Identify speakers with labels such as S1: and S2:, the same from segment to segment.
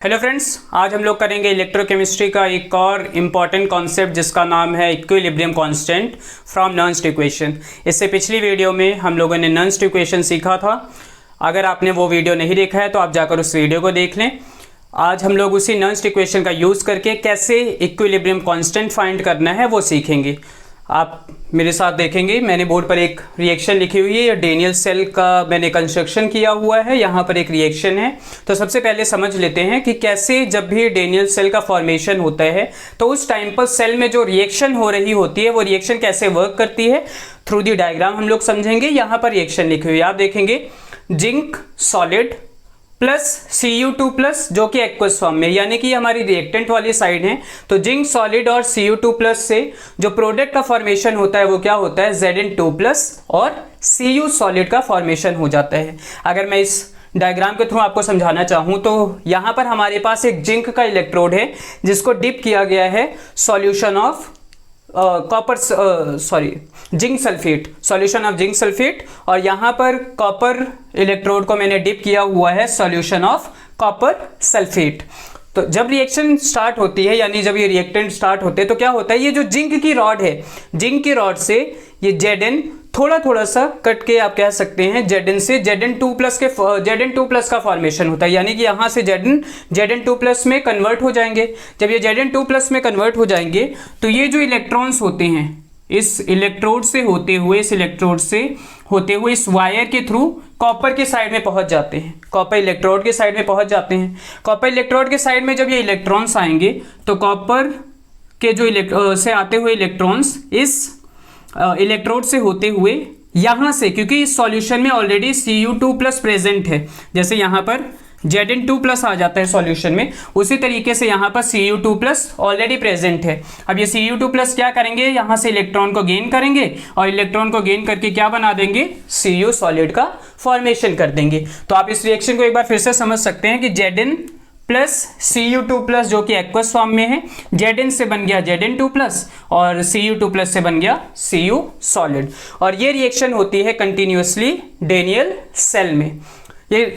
S1: Hello friends, आज हम लोग करेंगे इलेक्ट्रोकेमिस्ट्री का एक और इम्पॉर्टेंट कॉन्सेप्ट जिसका नाम है इक्विलिब्रियम कांस्टेंट फ्रॉम नर्न्स्ट इक्वेशन। इससे पिछली वीडियो में हम लोगों ने नर्न्स्ट इक्वेशन सीखा था। अगर आपने वो वीडियो नहीं देखा है तो आप जाकर उस वीडियो को देख लें। आज हम लोग उसी नर्न्स्ट इक्वेशन का यूज़ करके कैसे इक्विलिब्रियम कांस्टेंट फाइंड करना है वो सीखेंगे। आप मेरे साथ देखेंगे, मैंने बोर्ड पर एक रिएक्शन लिखी हुई है। डेनियल सेल का मैंने कंस्ट्रक्शन किया हुआ है, यहाँ पर एक रिएक्शन है। तो सबसे पहले समझ लेते हैं कि कैसे जब भी डेनियल सेल का फॉर्मेशन होता है तो उस टाइम पर सेल में जो रिएक्शन हो रही होती है वो रिएक्शन कैसे वर्क करती है। थ्रू दी डायग्राम हम लोग समझेंगे। यहाँ पर रिएक्शन लिखी हुई है, आप देखेंगे zinc solid plus Cu2 plus जो कि एक्वस फॉर्म में, यानी कि हमारी रिएक्टेंट वाली साइड है। तो जिंक सॉलिड और Cu2 प्लस से जो प्रोडक्ट का फॉर्मेशन होता है वो क्या होता है, Zn2 प्लस और Cu सॉलिड का फॉर्मेशन हो जाता है। अगर मैं इस डायग्राम के थ्रू आपको समझाना चाहूँ तो यहाँ पर हमारे पास एक जिंक का इलेक्ट्रोड है जिसको डिप किया गया है solution of zinc sulphate, solution of zinc sulphate. और यहाँ पर कॉपर इलेक्ट्रोड को मैंने डिप किया हुआ है सॉल्यूशन ऑफ कॉपर सल्फेट। तो जब रिएक्शन स्टार्ट होती है, यानी जब ये रिएक्टेंट स्टार्ट होते हैं तो क्या होता है, ये जो जिंक की रॉड है, जिंक की रॉड से ये Zn थोड़ा सा कट के आप कह सकते हैं Zn से Zn2 प्लस का फॉर्मेशन होता है। यानी कि यहाँ से Zn2 प्लस में कन्वर्ट हो जाएंगे। जब ये Zn2 प्लस में कन्वर्ट हो जाएंगे तो ये जो इलेक्ट्रॉन्स होते हैं इस इलेक्ट्रोड से होते हुए इस वायर के थ्रू कॉपर के साइड में पहुंच जाते हैं, कॉपर इलेक्ट्रोड के साइड में पहुंच जाते हैं। कॉपर इलेक्ट्रोड के साइड में जब ये इलेक्ट्रॉन्स आएंगे तो कॉपर के जो से आते हुए इलेक्ट्रॉन्स इस इलेक्ट्रोड से होते हुए यहाँ से, क्योंकि इस सॉल्यूशन में ऑलरेडी Cu2 प्लस प्रेजेंट है, जैसे यहाँ पर Zn2 प्लस आ जाता है सॉल्यूशन में, उसी तरीके से यहाँ पर Cu2 प्लस ऑलरेडी प्रेजेंट है। अब ये Cu2 प्लस क्या करेंगे, यहाँ से इलेक्ट्रॉन को गेन करेंगे और इलेक्ट्रॉन को गेन करके क्या बना देंगे, Cu सॉलिड का फॉर्मेशन कर देंगे। तो आप इस रिएक्शन को एक बार फिर से समझ सकते हैं कि Zn प्लस Cu2 प्लस जो कि एक्वस फॉर्म में है, Zn से बन गया Zn2 प्लस और Cu2 प्लस से बन गया Cu सॉलिड। और ये रिएक्शन होती है कंटिन्यूसली डेनियल सेल में।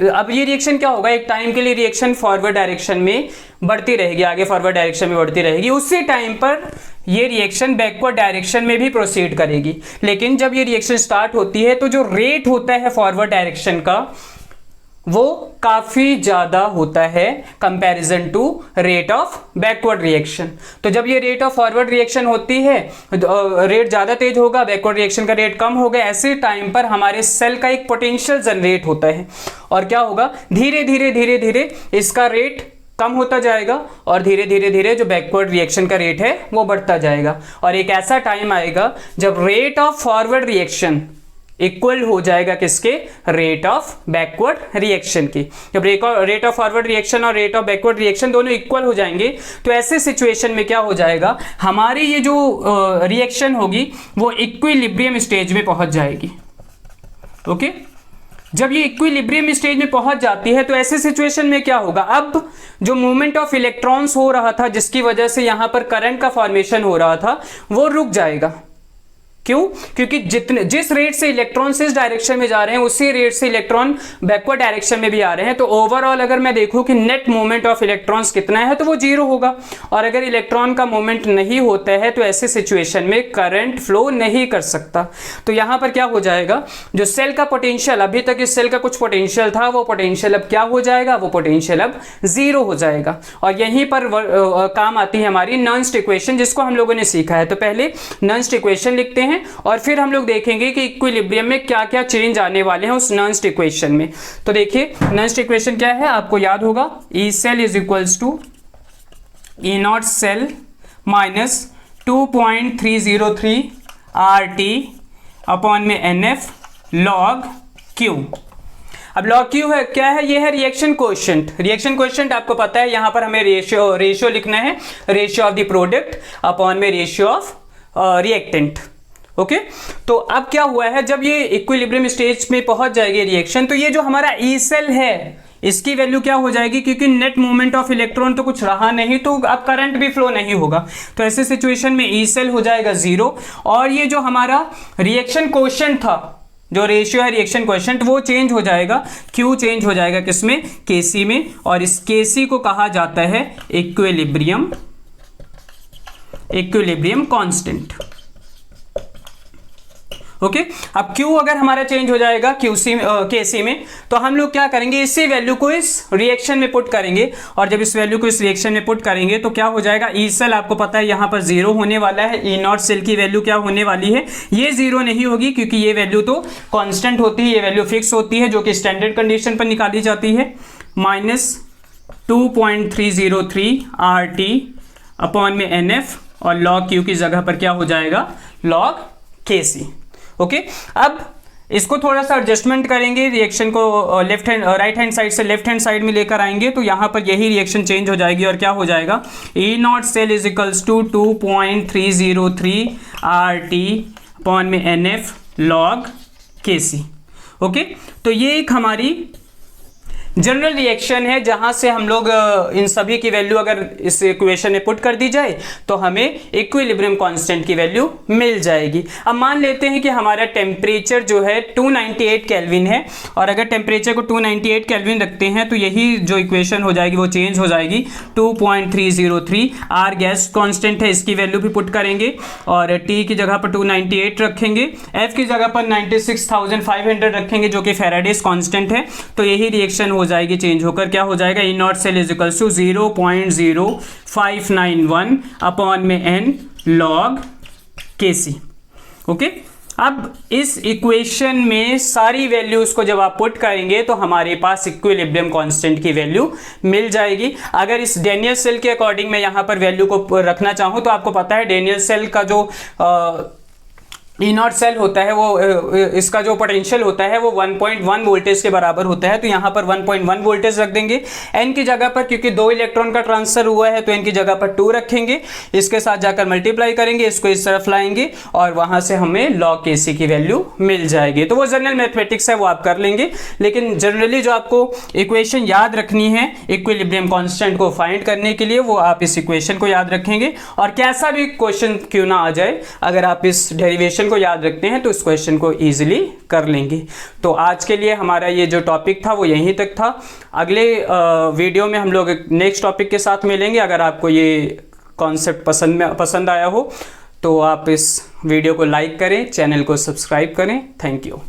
S1: अब ये रिएक्शन क्या होगा, एक टाइम के लिए रिएक्शन फॉरवर्ड डायरेक्शन में बढ़ती रहेगी, आगे फॉरवर्ड डायरेक्शन में बढ़ती रहेगी। उसी टाइम पर ये रिएक्शन बैकवर्ड डायरेक्शन में भी प्रोसीड करेगी। लेकिन जब ये रिएक्शन स्टार्ट होती है तो जो रेट होता है फॉरवर्ड डायरेक्शन का वो काफ़ी ज़्यादा होता है comparison to rate of backward reaction. तो जब ये रेट ऑफ फॉरवर्ड रिएक्शन होती है रेट ज़्यादा तेज होगा, बैकवर्ड रिएक्शन का रेट कम होगा। ऐसे टाइम पर हमारे सेल का एक पोटेंशियल जनरेट होता है और क्या होगा, धीरे धीरे इसका रेट कम होता जाएगा और धीरे धीरे जो बैकवर्ड रिएक्शन का रेट है वो बढ़ता जाएगा। और एक ऐसा टाइम आएगा जब rate of forward reaction equal हो जाएगा किसके, रेट ऑफ बैकवर्ड रिएक्शन की। जब रेट ऑफ फॉरवर्ड रिएक्शन और रेट ऑफ बैकवर्ड रिएक्शन दोनों इक्वल हो जाएंगे तो ऐसे सिचुएशन में क्या हो जाएगा, हमारी ये जो रिएक्शन होगी वो इक्विलिब्रियम स्टेज में पहुंच जाएगी। ओके, जब ये इक्विलिब्रियम स्टेज में पहुंच जाती है तो ऐसे सिचुएशन में क्या होगा, अब जो मूवमेंट ऑफ इलेक्ट्रॉन्स हो रहा था जिसकी वजह से यहां पर करंट का फॉर्मेशन हो रहा था वो रुक जाएगा। क्यों, क्योंकि जिस रेट से इलेक्ट्रॉन इस डायरेक्शन में जा रहे हैं उसी रेट से इलेक्ट्रॉन बैकवर्ड डायरेक्शन में भी आ रहे हैं। तो ओवरऑल अगर मैं देखूं कि नेट मूवमेंट ऑफ इलेक्ट्रॉन्स कितना है तो वो 0 होगा। और अगर इलेक्ट्रॉन का मूवमेंट नहीं होता है तो ऐसे सिचुएशन में करंट फ्लो नहीं कर सकता। तो यहाँ पर क्या हो जाएगा, जो सेल का पोटेंशियल, अभी तक इस सेल का कुछ पोटेंशियल था वो पोटेंशियल अब क्या हो जाएगा, वो पोटेंशियल अब 0 हो जाएगा। और यहीं पर काम आती है हमारी नर्न्स्ट इक्वेशन जिसको हम लोगों ने सीखा है। तो पहले नर्न्स्ट इक्वेशन लिखते हैं और फिर हम लोग देखेंगे कि इक्विलिब्रियम में क्या क्या चेंज आने वाले हैं उस नर्न्स्ट इक्वेशन में। तो देखिए नर्न्स्ट इक्वेशन क्या है, आपको याद होगा, E cell is equals to E nought cell minus 2.303 RT upon में NF log Q। अब log Q है क्या है, ये है रिएक्शन कोएफिशिएंट। रिएक्शन कोएफिशिएंट आपको पता है, यहां पर हमें रेशियो लिखना है, ratio of the product upon में रेशियो ऑफ रिएक्टेंट। ओके, तो अब क्या हुआ है, जब ये इक्विलिब्रियम स्टेज में पहुंच जाएगी रिएक्शन तो ये जो हमारा ई सेल है इसकी वैल्यू क्या हो जाएगी, क्योंकि नेट मूवमेंट ऑफ इलेक्ट्रॉन तो कुछ रहा नहीं तो अब करंट भी फ्लो नहीं होगा। तो ऐसे सिचुएशन में ई सेल हो जाएगा 0 और ये जो हमारा रिएक्शन कोएफिशिएंट था जो रेशियो है रिएक्शन कोएफिशिएंट वो चेंज हो जाएगा, Q चेंज हो जाएगा किसमें, Kc में, और इस Kc को कहा जाता है इक्विलिब्रियम कांस्टेंट। ओके अब Q अगर हमारा चेंज हो जाएगा Kc में, तो हम लोग क्या करेंगे, इसी वैल्यू को इस रिएक्शन में पुट करेंगे, और जब इस वैल्यू को इस रिएक्शन में पुट करेंगे तो क्या हो जाएगा, ई सेल आपको पता है यहाँ पर 0 होने वाला है, ई नॉट सेल की वैल्यू क्या होने वाली है, ये 0 नहीं होगी क्योंकि ये वैल्यू तो कांस्टेंट होती है, ये वैल्यू फिक्स होती है जो कि स्टैंडर्ड कंडीशन पर निकाली जाती है, -2.303 RT अपॉन में NF, और log Q की जगह पर क्या हो जाएगा, log Kc। ओके अब इसको थोड़ा सा एडजस्टमेंट करेंगे, रिएक्शन को left hand right hand side से लेफ्ट हैंड साइड में लेकर आएंगे, तो यहाँ पर यही रिएक्शन चेंज हो जाएगी और क्या हो जाएगा, E nought cell is equals to 2.303 RT upon में NF log Kc। ओके तो ये एक हमारी जनरल रिएक्शन है जहां से हम लोग इन सभी की वैल्यू अगर इस इक्वेशन में पुट कर दी जाए तो हमें इक्विलिब्रियम कांस्टेंट की वैल्यू मिल जाएगी। अब मान लेते हैं कि हमारा टेम्परेचर जो है 298 केल्विन है, और अगर टेम्परेचर को 298 केल्विन रखते हैं तो यही जो इक्वेशन हो जाएगी वो चेंज हो जाएगी 2.303। आर गैस कांस्टेंट है, इसकी वैल्यू भी पुट करेंगे और टी की जगह पर 298 रखेंगे, एफ की जगह पर 96,500 रखेंगे जो कि फैराडेस कांस्टेंट है, तो यही रिएक्शन हो जाएगी चेंज होकर क्या हो जाएगा, E nought cell is equals to 0.0591 upon में n log Kc। ओके अब इस इक्वेशन में सारी वैल्यूज को जब आप पुट करेंगे तो हमारे पास इक्विलिब्रियम कांस्टेंट की वैल्यू मिल जाएगी। अगर इस डेनियल सेल के अकॉर्डिंग मैं यहां पर वैल्यू को रखना चाहूं तो आपको पता है डेनियल सेल का जो ई नॉट सेल होता है वो इसका जो पोटेंशियल होता है वो 1.1 वोल्टेज के बराबर होता है, तो यहाँ पर 1.1 वोल्टेज रख देंगे। n की जगह पर क्योंकि 2 इलेक्ट्रॉन का ट्रांसफर हुआ है तो n की जगह पर 2 रखेंगे, इसके साथ जाकर मल्टीप्लाई करेंगे, इसको इस तरफ लाएंगे और वहां से हमें log Kc की वैल्यू मिल जाएगी। तो वो जनरल मैथमेटिक्स है वो आप कर लेंगे, लेकिन जनरली जो आपको इक्वेशन याद रखनी है इक्विलिब्रियम कांस्टेंट को फाइंड करने के लिए वो आप इस इक्वेशन को याद रखेंगे, और कैसा भी क्वेश्चन क्यों ना आ जाए अगर आप इस डेरिवेशन को याद रखते हैं तो इस क्वेश्चन को इजीली कर लेंगे। तो आज के लिए हमारा ये जो टॉपिक था वो यहीं तक था। अगले वीडियो में हम लोग नेक्स्ट टॉपिक के साथ मिलेंगे। अगर आपको ये कॉन्सेप्ट पसंद आया हो तो आप इस वीडियो को लाइक करें, चैनल को सब्सक्राइब करें। Thank you.